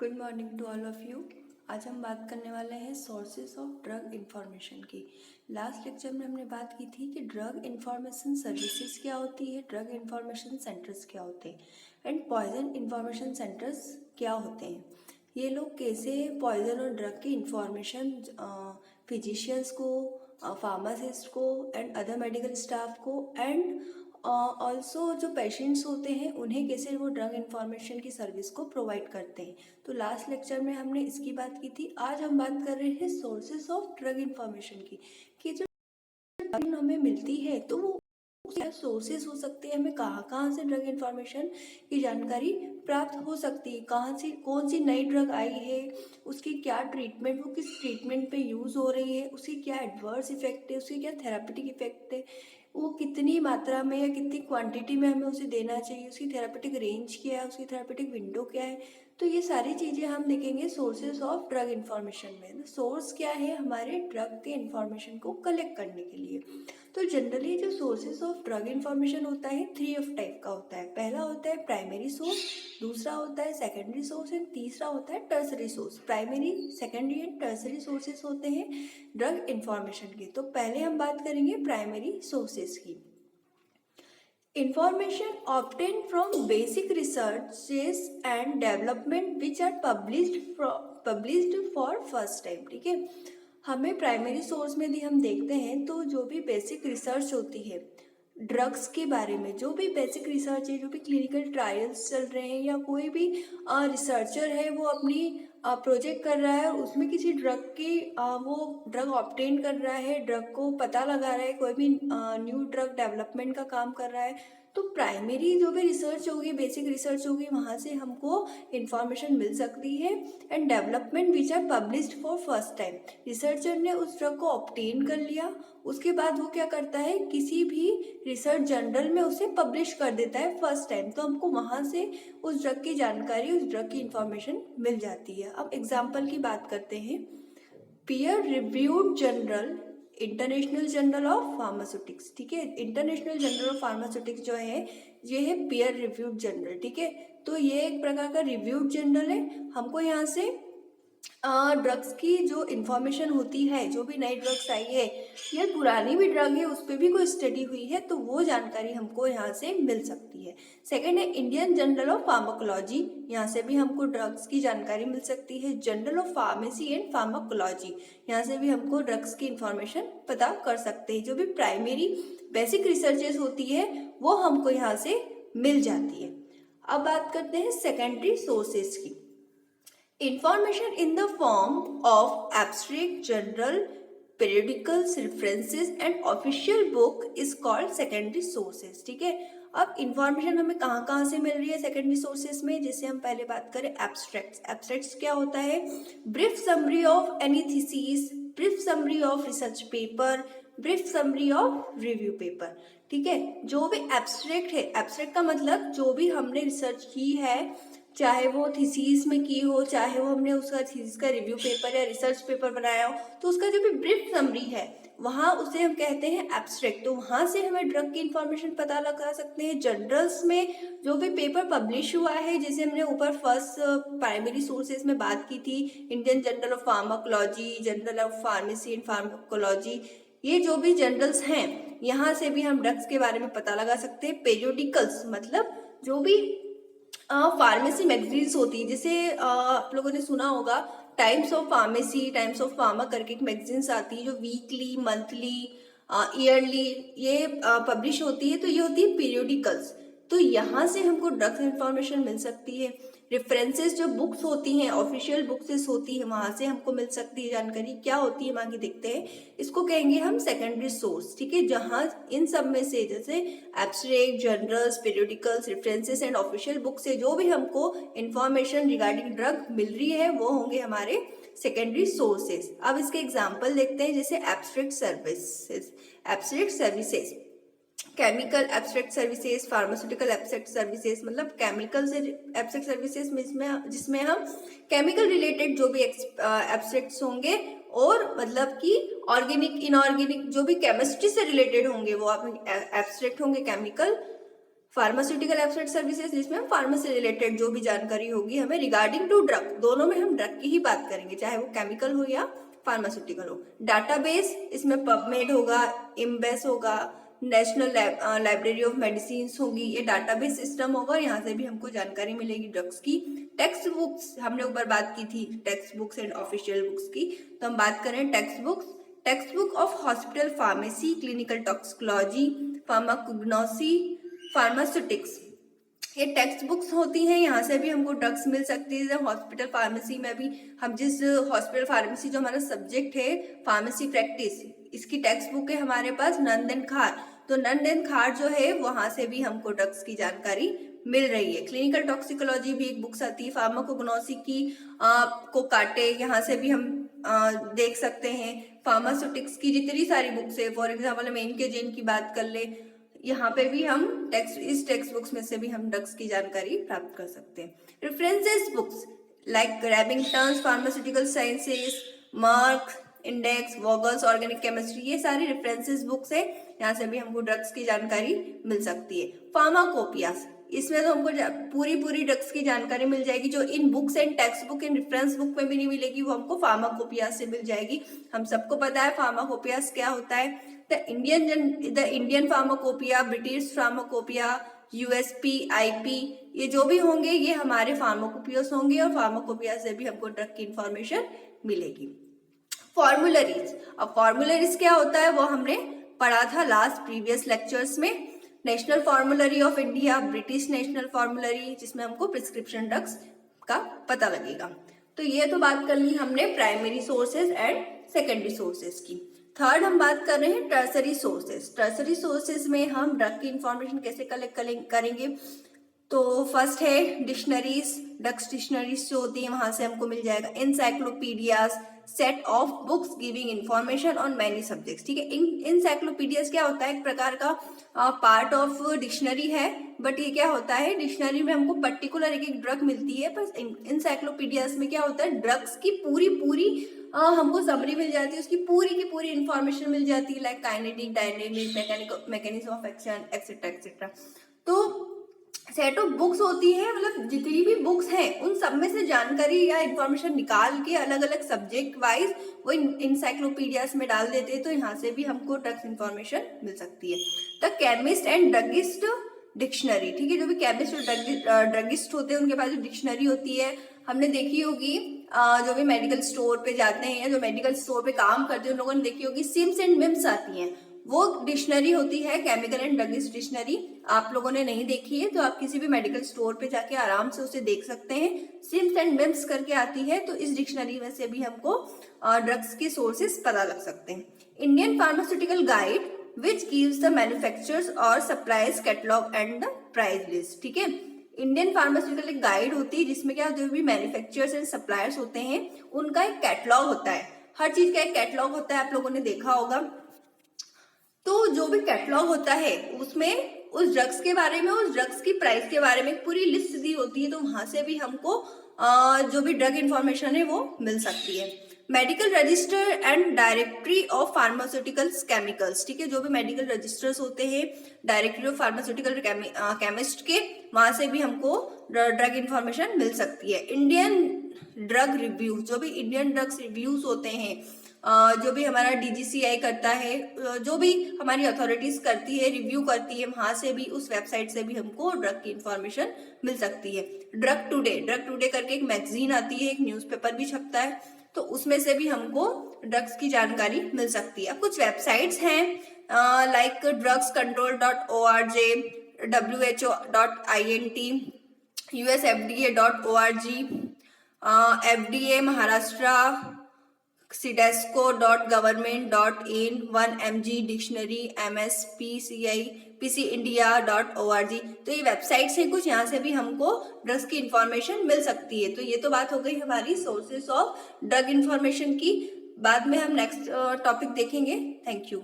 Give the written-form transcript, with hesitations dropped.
Good morning to all of you. आज हम बात करने वाले हैं सोर्सेज ऑफ ड्रग इंफॉर्मेशन की। लास्ट लेक्चर में हमने बात की थी कि ड्रग इंफॉर्मेशन सर्विसेज क्या होती है, ड्रग इंफॉर्मेशन सेंटर्स क्या होते हैं एंड पॉइजन इंफॉर्मेशन सेंटर्स क्या होते हैं। ये लोग कैसे पॉइजन और ड्रग की इंफॉर्मेशन फिजिशियंस को, फार्मासिस्ट को एंड अदर मेडिकल स्टाफ को एंड ऑल्सो जो पेशेंट्स होते हैं उन्हें कैसे वो ड्रग इंफॉर्मेशन की सर्विस को प्रोवाइड करते हैं। तो लास्ट लेक्चर में हमने इसकी बात की थी। आज हम बात कर रहे हैं सोर्सेस ऑफ ड्रग इंफॉर्मेशन की, कि जो हमें मिलती है तो वो क्या सोर्सेस हो सकते हैं, हमें कहाँ कहाँ से ड्रग इंफॉर्मेशन की जानकारी प्राप्त हो सकती है, कहाँ से कौन सी नई ड्रग आई है, उसकी क्या ट्रीटमेंट, वो किस ट्रीटमेंट पे यूज़ हो रही है, उसकी क्या एडवर्स इफेक्ट है, उसकी क्या थेरापेटिक इफेक्ट है, वो कितनी मात्रा में या कितनी क्वांटिटी में हमें उसे देना चाहिए, उसकी थेरापेटिक रेंज क्या है, उसकी थेरापेटिक विंडो क्या है। तो ये सारी चीज़ें हम देखेंगे सोर्सेज ऑफ ड्रग इंफॉर्मेशन में। सोर्स क्या है हमारे ड्रग के इंफॉर्मेशन को कलेक्ट करने के लिए। तो जनरली जो सोर्सेज ऑफ ड्रग इंफॉर्मेशन होता है 3 ऑफ टाइप का होता है। पहला होता है प्राइमरी सोर्स, दूसरा होता है सेकेंडरी सोर्स एंड तीसरा होता है tertiary source. Primary, secondary and tertiary sources होते हैं ड्रग इंफॉर्मेशन के। तो पहले हम बात करेंगे प्राइमरी सोर्सेज की। Information obtained from basic researches and development which are published for first time। ठीक है, हमें प्राइमरी सोर्स में भी हम देखते हैं तो जो भी बेसिक रिसर्च होती है ड्रग्स के बारे में, जो भी बेसिक रिसर्च है, जो भी क्लिनिकल ट्रायल्स चल रहे हैं या कोई भी रिसर्चर है वो अपनी प्रोजेक्ट कर रहा है और उसमें किसी ड्रग की वो ड्रग ऑब्टेन कर रहा है, ड्रग को पता लगा रहा है, कोई भी न्यू ड्रग डेवलपमेंट का काम कर रहा है, तो प्राइमरी जो भी रिसर्च होगी, बेसिक रिसर्च होगी, वहाँ से हमको इंफॉर्मेशन मिल सकती है। And development which are published for first time, researcher ने उस ड्रग को ऑब्टेन कर लिया, उसके बाद वो क्या करता है किसी भी रिसर्च जर्नल में उसे पब्लिश कर देता है फर्स्ट टाइम, तो हमको वहाँ से उस ड्रग की जानकारी, उस ड्रग की इंफॉर्मेशन मिल जाती है। अब एग्जाम्पल की बात करते हैं। Peer reviewed journal, international journal of pharmaceutics. ठीक है, इंटरनेशनल जर्नल ऑफ फार्मास्यूटिक्स जो है ये है पीयर रिव्यूड जर्नल। ठीक है, तो ये एक प्रकार का रिव्यूड जर्नल है। हमको यहाँ से ड्रग्स की जो इन्फॉर्मेशन होती है, जो भी नई ड्रग्स आई है या पुरानी भी ड्रग है उस पर भी कोई स्टडी हुई है तो वो जानकारी हमको यहाँ से मिल सकती है। सेकंड है इंडियन जर्नल ऑफ फार्माकोलॉजी, यहाँ से भी हमको ड्रग्स की जानकारी मिल सकती है। Journal of pharmacy and pharmacology, यहाँ से भी हमको ड्रग्स की इंफॉर्मेशन पता कर सकते हैं। जो भी प्राइमरी बेसिक रिसर्चेस होती है वो हमको यहाँ से मिल जाती है। अब बात करते हैं सेकेंडरी सोर्सेज की। Information in the form of abstract, journal, periodicals, references and official book is called secondary sources। ठीक है, अब इंफॉर्मेशन हमें कहाँ कहाँ से मिल रही है सेकेंडरी सोर्सेज में। जैसे हम पहले बात करें एब्स्ट्रैक्ट्स। एब्स्ट्रैक्ट्स क्या होता है? Brief summary of any thesis, brief summary of research paper, brief summary of review paper. ठीक है, जो भी एब्स्ट्रैक्ट है, एब्स्ट्रैक्ट का मतलब जो भी हमने रिसर्च की है, चाहे वो थीसिस में की हो, चाहे वो हमने उसका थीसिस का रिव्यू पेपर या रिसर्च पेपर बनाया हो, तो उसका जो भी ब्रीफ समरी है वहाँ उसे हम कहते हैं एब्स्ट्रैक्ट। तो वहाँ से हमें ड्रग की इंफॉर्मेशन पता लगा सकते हैं। जर्नल्स में जो भी पेपर पब्लिश हुआ है, जैसे हमने ऊपर फर्स्ट प्राइमरी सोर्सेज में बात की थी, Indian journal of pharmacology, journal of pharmacy and pharmacology, ये जो भी जर्नल्स हैं यहाँ से भी हम ड्रग्स के बारे में पता लगा सकते हैं। पेरियोडिकल्स मतलब जो भी फार्मेसी मैगजीन्स होती है, जैसे आप लोगों ने सुना होगा times of pharmacy, times of pharma करके एक मैगजीन्स आती है जो वीकली, मंथली, ईयरली ये पब्लिश होती है, तो ये होती है पीरियोडिकल्स। तो यहाँ से हमको ड्रग्स इंफॉर्मेशन मिल सकती है। रेफरेंसेस जो बुक्स होती हैं, ऑफिशियल बुक्स होती है, वहाँ से हमको मिल सकती है जानकारी। क्या होती है आगे देखते हैं, इसको कहेंगे हम सेकेंडरी सोर्स। ठीक है, जहाँ इन सब में से जैसे abstract, journals, periodicals, references and official book से जो भी हमको इंफॉर्मेशन रिगार्डिंग ड्रग मिल रही है वो होंगे हमारे सेकेंडरी सोर्सेज। अब इसके एग्जाम्पल देखते हैं, जैसे abstract services. Abstract services, chemical abstract services, pharmaceutical abstract services, मतलब केमिकल से एब्स्ट्रैक्ट सर्विसेज में जिसमें हम केमिकल रिलेटेड जो भी एब्स्ट्रैक्ट्स होंगे और मतलब कि ऑर्गेनिक, इनऑर्गेनिक जो भी केमिस्ट्री से रिलेटेड होंगे वो आप एब्स्ट्रैक्ट होंगे केमिकल फार्मास्यूटिकल एब्स्ट्रैक्ट सर्विसेज, जिसमें हम फार्मा से रिलेटेड जो भी जानकारी होगी हमें रिगार्डिंग टू ड्रग, दोनों में हम ड्रग की ही बात करेंगे, चाहे वो केमिकल हो या फार्मास्यूटिकल हो। डाटाबेस, इसमें पबमेड होगा, इम्बेस होगा, नेशनल लाइब्रेरी ऑफ मेडिसिन होगी, ये डाटाबेस सिस्टम होगा, यहाँ से भी हमको जानकारी मिलेगी ड्रग्स की। टेक्स्ट बुक्स, हमने ऊपर बात की थी text books and official books की, तो हम बात करें text books. Text book of hospital pharmacy, clinical toxicology, pharmacognosy, pharmaceutics, ये टेक्स्ट बुक्स होती हैं, यहाँ से भी हमको ड्रग्स मिल सकती है। हॉस्पिटल फार्मेसी में भी हम जिस हॉस्पिटल फार्मेसी जो हमारा सब्जेक्ट है फार्मेसी प्रैक्टिस, इसकी टेक्स्ट बुक है हमारे पास नंद एंड खार, तो नंद एंड खार जो है वहां से भी हमको ड्रग्स की जानकारी मिल रही है। क्लिनिकल टॉक्सिकोलॉजी भी एक बुक्स आती है, फार्माकोग्नोसी की को काटे, यहाँ से भी हम देख सकते हैं। फार्मास्यूटिक्स की जितनी सारी बुक्स है, फॉर एग्जाम्पल हम एनके की बात कर ले, यहाँ पे भी हम इस टेक्स्ट बुक्स में से भी हम ड्रग्स की जानकारी प्राप्त कर सकते हैं। References books like Remington's, pharmaceutical sciences, Merck index, Vogel's, organic chemistry, ये सारी रेफरेंसेस बुक्स है, यहाँ से भी हमको ड्रग्स की जानकारी मिल सकती है। फार्माकोपियास, इसमें तो हमको पूरी ड्रग्स की जानकारी मिल जाएगी, जो इन books and text book and reference book में भी नहीं मिलेगी, वो हमको फार्माकोपियास से मिल जाएगी। हम सबको पता है फार्माकोपियास क्या होता है, the Indian pharmacopoeia, British pharmacopoeia, USP, IP, ये जो भी होंगे ये हमारे फार्माकोपियास होंगे, और फार्माकोपिया से भी हमको ड्रग की इंफॉर्मेशन मिलेगी। फॉर्मुलरीज, अब फॉर्मुलरीज क्या होता है वो हमने पढ़ा था लास्ट प्रीवियस लेक्चर्स में। National formulary of India, British national formulary, जिसमें हमको प्रिस्क्रिप्शन ड्रग्स का पता लगेगा। तो ये तो बात कर ली हमने primary sources and secondary sources की। थर्ड हम बात कर रहे हैं टर्सरी सोर्सेज। टर्सरी सोर्सेज में हम ड्रग की इंफॉर्मेशन कैसे कलेक्ट करेंगे, तो फर्स्ट है डिक्शनरीज। ड्रग्स डिक्शनरीज जो होती है वहां से हमको मिल जाएगा encyclopedias, set of books giving information on many subjects. ठीक है, इंसाइक्लोपीडियाज क्या होता है, एक प्रकार का पार्ट ऑफ डिक्शनरी है, बट ये क्या होता है, डिक्शनरी में हमको पर्टिकुलर एक ड्रग मिलती है, पर इंसाइक्लोपीडियाज में क्या होता है, ड्रग्स की पूरी हमको समरी मिल जाती है, उसकी की पूरी इंफॉर्मेशन मिल जाती है, like kinetic, dynamic, mechanism of action, etcetera etcetera. तो सेट ऑफ बुक्स होती है, मतलब जितनी भी बुक्स हैं उन सब में से जानकारी या इंफॉर्मेशन निकाल के अलग अलग सब्जेक्ट वाइज वो इंसाइक्लोपीडियाज में डाल देते हैं, तो यहाँ से भी हमको ड्रग्स इंफॉर्मेशन मिल सकती है। The chemist and druggist dictionary, ठीक है, जो भी केमिस्ट और ड्रगिस्ट होते हैं उनके पास जो डिक्शनरी होती है, हमने देखी होगी जो भी मेडिकल स्टोर पे जाते हैं या जो मेडिकल स्टोर पे काम करते हैं उन लोगों ने देखी होगी सिम्स एंड मिम्स आती हैं, वो डिक्शनरी होती है केमिकल एंड ड्रगिस्ट डिक्शनरी। आप लोगों ने नहीं देखी है तो आप किसी भी मेडिकल स्टोर पे जाके आराम से उसे देख सकते हैं, सिम्स एंड मिम्स करके आती है, तो इस डिक्शनरी में से भी हमको ड्रग्स के सोर्सेस पता लग सकते हैं। Indian pharmaceutical guide which gives the manufacturers और suppliers catalogue and the price list. ठीक है, इंडियन फार्मास्यूटिकल एक गाइड होती है जिसमें क्या जो भी मैन्युफैक्चरर्स एंड सप्लायर्स होते हैं उनका एक कैटलॉग होता है, हर चीज का एक कैटलॉग होता है, आप लोगों ने देखा होगा। तो जो भी कैटलॉग होता है उसमें उस ड्रग्स के बारे में, उस ड्रग्स की प्राइस के बारे में पूरी लिस्ट दी होती है, तो वहां से भी हमको जो भी ड्रग इंफॉर्मेशन है वो मिल सकती है। Medical register and directory of pharmaceuticals chemicals, ठीक है, जो भी मेडिकल रजिस्टर्स होते हैं डायरेक्टरी ऑफ फार्मास्यूटिकल केमिस्ट के, वहां से भी हमको ड्रग इंफॉर्मेशन मिल सकती है। इंडियन ड्रग रिव्यू, जो भी इंडियन ड्रग्स रिव्यूज होते हैं, जो भी हमारा DGCI करता है, जो भी हमारी अथॉरिटीज करती है, रिव्यू करती है, वहां से भी, उस वेबसाइट से भी हमको ड्रग की इंफॉर्मेशन मिल सकती है। ड्रग टुडे करके एक मैगजीन आती है, एक न्यूज़पेपर भी छपता है, तो उसमें से भी हमको ड्रग्स की जानकारी मिल सकती है। अब कुछ वेबसाइट्स हैं like drugscontrol.org, WHO.int, USFDA.org, FDA Maharashtra, sidesco.government.in, 1mg dictionary, MSPCI, PCindia.org, तो ये वेबसाइट्स हैं कुछ, यहाँ से भी हमको ड्रग्स की इंफॉर्मेशन मिल सकती है। तो ये तो बात हो गई हमारी सोर्सेस ऑफ ड्रग इंफॉर्मेशन की। बाद में हम नेक्स्ट टॉपिक देखेंगे। Thank you.